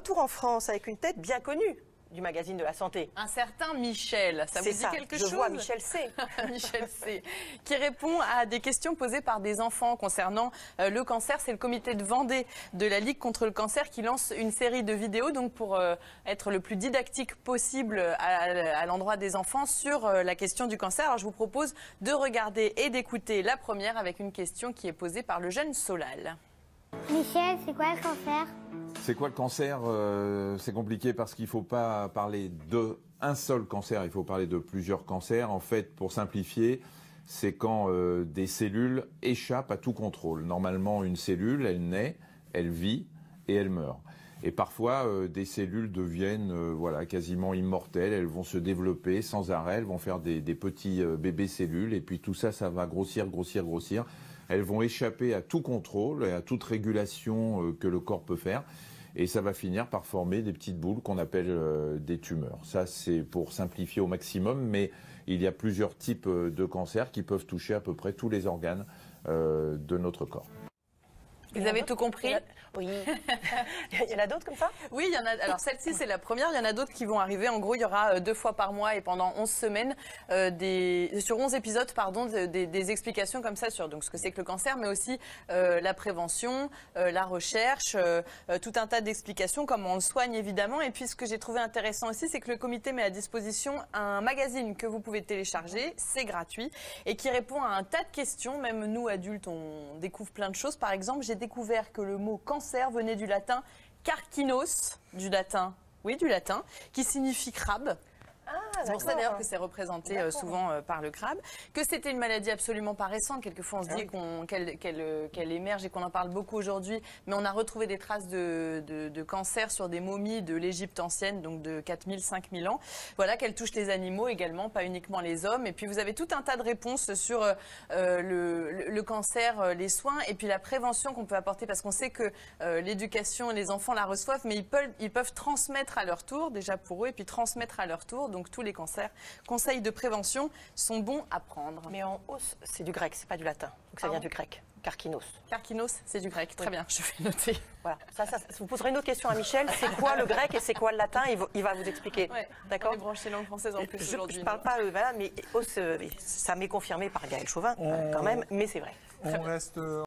retour en France avec une tête bien connue du magazine de la santé. Un certain Michel, ça vous dit quelque chose? Je vois Michel C. Michel C. Qui répond à des questions posées par des enfants concernant le cancer. C'est le comité de Vendée de la Ligue contre le cancer qui lance une série de vidéos donc pour être le plus didactique possible à l'endroit des enfants sur la question du cancer. Alors je vous propose de regarder et d'écouter la première avec une question qui est posée par le jeune Solal. Michel, c'est quoi le cancer? C'est quoi le cancer? C'est compliqué parce qu'il ne faut pas parler d'un seul cancer, il faut parler de plusieurs cancers. En fait, pour simplifier, c'est quand des cellules échappent à tout contrôle. Normalement, une cellule, elle naît, elle vit et elle meurt. Et parfois, des cellules deviennent quasiment immortelles, elles vont se développer sans arrêt, elles vont faire des petits bébés cellules, et puis tout ça, ça va grossir, grossir, grossir. Elles vont échapper à tout contrôle et à toute régulation que le corps peut faire. Et ça va finir par former des petites boules qu'on appelle des tumeurs. Ça, c'est pour simplifier au maximum, mais il y a plusieurs types de cancers qui peuvent toucher à peu près tous les organes de notre corps. Vous avez tout compris? Oui. Il y en a d'autres comme ça? Oui, il y en a. Alors celle-ci, c'est la première. Il y en a d'autres qui vont arriver. En gros, il y aura 2 fois par mois et pendant 11 semaines, sur 11 épisodes, pardon, des explications comme ça sur donc, ce que c'est que le cancer, mais aussi la prévention, la recherche, tout un tas d'explications, comment on le soigne évidemment. Et puis ce que j'ai trouvé intéressant aussi, c'est que le comité met à disposition un magazine que vous pouvez télécharger, c'est gratuit, et qui répond à un tas de questions. Même nous, adultes, on découvre plein de choses. Par exemple, j'ai découvert que le mot cancer venait du latin carcinos, du latin, qui signifie crabe. C'est pour ça d'ailleurs que c'est représenté souvent par le crabe. Que c'était une maladie absolument pas récente. Quelquefois on se dit qu'elle émerge et qu'on en parle beaucoup aujourd'hui. Mais on a retrouvé des traces de cancer sur des momies de l'Égypte ancienne, donc de 4000, 5000 ans. Voilà, qu'elle touche les animaux également, pas uniquement les hommes. Et puis vous avez tout un tas de réponses sur le cancer, les soins et puis la prévention qu'on peut apporter. Parce qu'on sait que l'éducation, les enfants la reçoivent, mais ils peuvent transmettre à leur tour, déjà pour eux, et puis transmettre à leur tour. Donc tous les conseils de prévention sont bons à prendre. Mais en hausse, c'est du grec, c'est pas du latin. Donc ça vient du grec. Carcinos. Carcinos, c'est du grec. Très bien, je vais noter. Voilà. Vous poserez une autre question à Michel. C'est quoi le grec et c'est quoi le latin? Il va vous expliquer. Ouais, d'accord. On est branché langue française en plus aujourd'hui. Je ne parle pas, mais ça m'est confirmé par Gaël Chauvin, quand même, mais c'est vrai. On reste